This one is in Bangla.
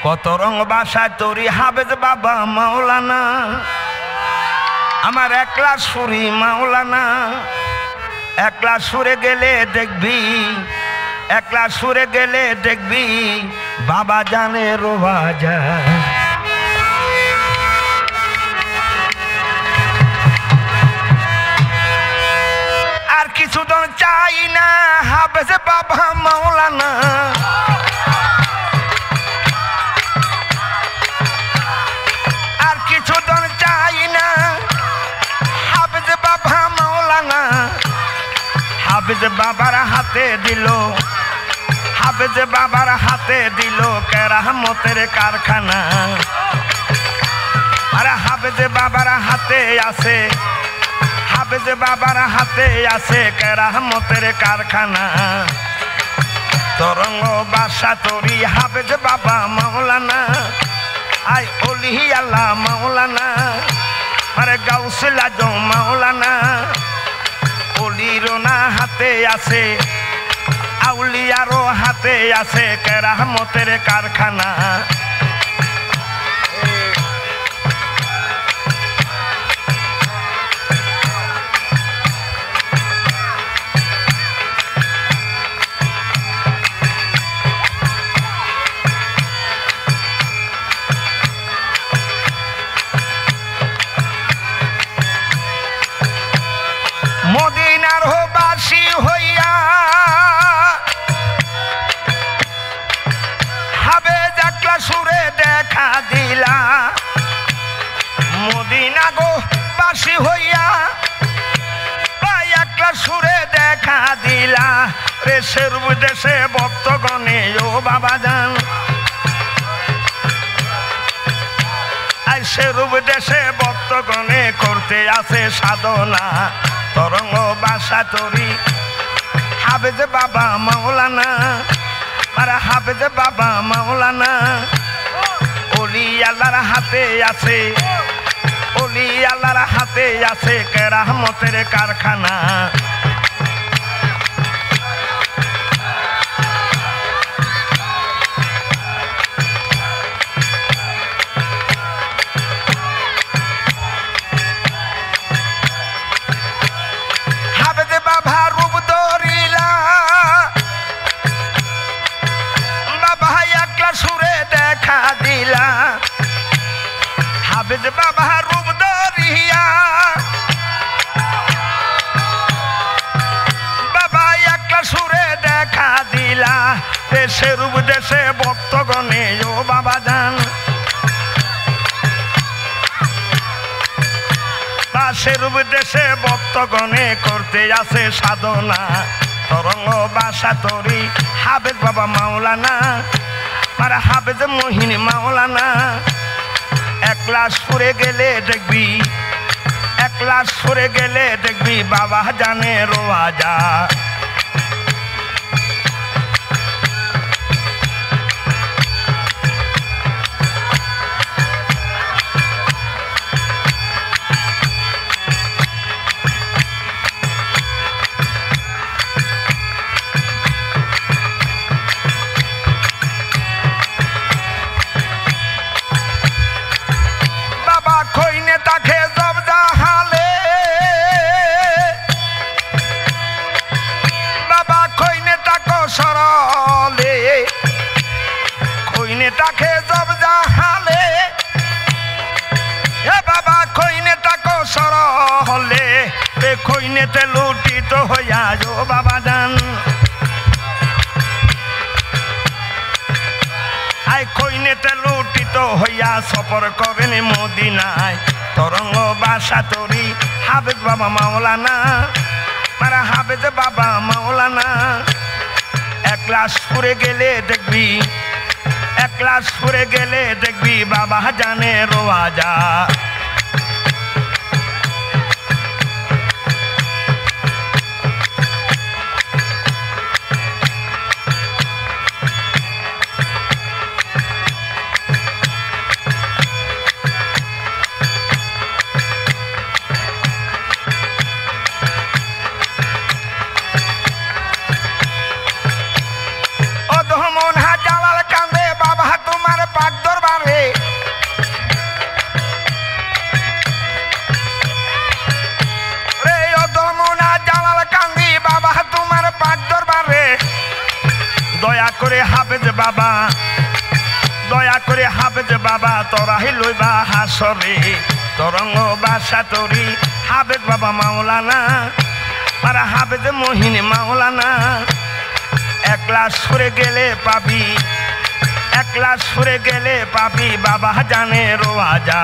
কত রং বাসায় তোরি হাফেজ বাবা মাওলানা আমার একলা সুরি মাওলানা একলা সুরে গেলে দেখবি একলা সুরে গেলে দেখবি বাবা জানে রোবা যায় আর কিছু তো চাই না হাফেজ বাবা মাওলানা আর কিছু তো চাই না হাফেজ বাবা মাওলানা হাফেজ বাবার হাতে দিল হাফেজ বাবার হাতে দিল কেরামতের কারখানা আরে হাফেজ বাবার হাতে আছে হাফেজ বাবার হাতে আছে কেরামতের কারখানা তরঙ্গ বাসা তোরি হাফেজ বাবা মাওলানা আই ওলি আল্লাহ মাওলানা আরে গাউসুল আজম মাওলানা ওলিরোনা হাতে আছে আউলিয়ারও হাতে আছে কেরামতের কারখানা মদিনার বাসী হইয়া হাফেজ একলা সুরে দেখা দিলা মদিনা গো বাসী হইয়া একলা সুরে দেখা দিলা দেশের দেশে ভক্তগণে ও বাবা জান সেরূপ দেশে ভক্তগণে করতে আছে সাধনা তরঙ্গ বাসা তোরি হাফেজ বাবা মাওলানা আর হাফেজ বাবা মাওলানা ওলি আল্লাহর হাতে আছে ওলি আল্লাহর হাতে আছে কেরামতের কারখানা হাফেজ বাবা রূপ ধরিয়া বাবা একলা সুরে দেখা দিলা দেশে রূপ দেশে ভক্তগণে ও বাবা জান সেরূপ দেশে ভক্তগণে করতে আছে সাধনা তরঙ্গ বাসা তোরি হাফেজ বাবা মাওলানা আর হাফেজ মোহিনী মাওলানা একলা সুরে গেলে দেখবি একলা সুরে গেলে দেখবি বাবা জানে রোয়া যা তাকে জবদা হালে বাবা কইনে তাকো সরলে কইনে তাকে জবদা হালে এ বাবা কইনে তাকো সরলে এ কইনেতে লুটিত হইয়া যো বাবা জান আই কইনেতে লুটিত হইয়া সফর করেন মদিনায় তরঙ্গ বাসা তোরি হাফেজ বাবা মাওলানা মারা হাফেজ বাবা মাওলানা একলা সুরে গেলে দেখবি একলা সুরে গেলে দেখবি বাবা জানে রোয়া যা করে হাফেজ বাবা দয়া করে হাফেজ বাবা তোরাই লইবা হাসরে তরঙ্গ বাসা তরি হাফেজ বাবা মাওলানা আর হাফেজ মহিন মাওলানা এক ক্লাস সরে গেলে পাবি এক ক্লাস সরে গেলে পাবি বাবা জানে রোজা